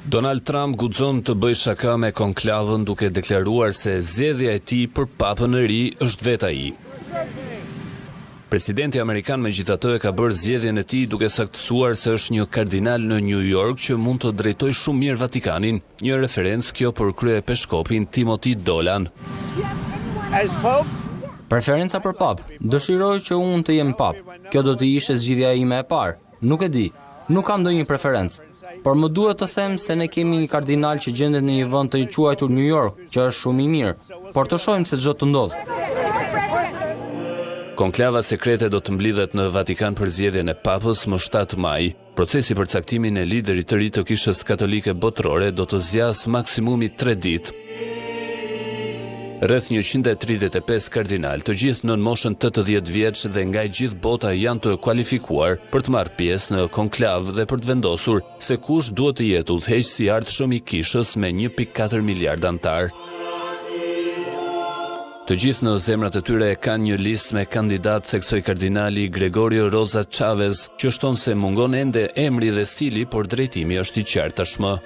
Donald Trump guxon të bëjë shaka me konklavën duke deklaruar se zgjedhja e tij për papën e ri është vetë ai. Presidenti amerikan megjithatë e ka bërë zgjedhjen e tij duke saktësuar se është një kardinal në New York që mund të drejtojë shumë mirë Vatikanin, një referencë kjo për kryepeshkopin Timothy Dolan. Preferenca për pap. Dëshiroj që unë të jem pap. Kjo do të ishte zgjidhja ime e parë. Nuk e di. Nuk kam ndonjë preferencë. Por më duhet të them se ne kemi një kardinal që gjendet në një vend të quajtur New York, që është shumë i mirë. Por të shohim se ç'do të ndodhë. Konklava sekrete do të mblidhet në Vatikan për zgjedhjen e papës më 7 maj. Procesi për caktimin e liderit të ri të Kishës Katolike Botërore do të zgjasë maksimumi 3 ditë. Rreth 135 kardinal, të gjithë nën moshën 80 vjeç dhe nga gjithë bota janë të kualifikuar për të marrë pjesë në konklav dhe për të vendosur se kush duhet të jetë udhëheqësi i ardhshëm i Kishës me 1.4 miliard antar. Të gjithë në zemrat e tyre kanë një listë me kandidat, theksoi kardinali Gregorio Rosa Chavez, që shton se mungon ende emri dhe stili, por drejtimi është i qartë tashmë.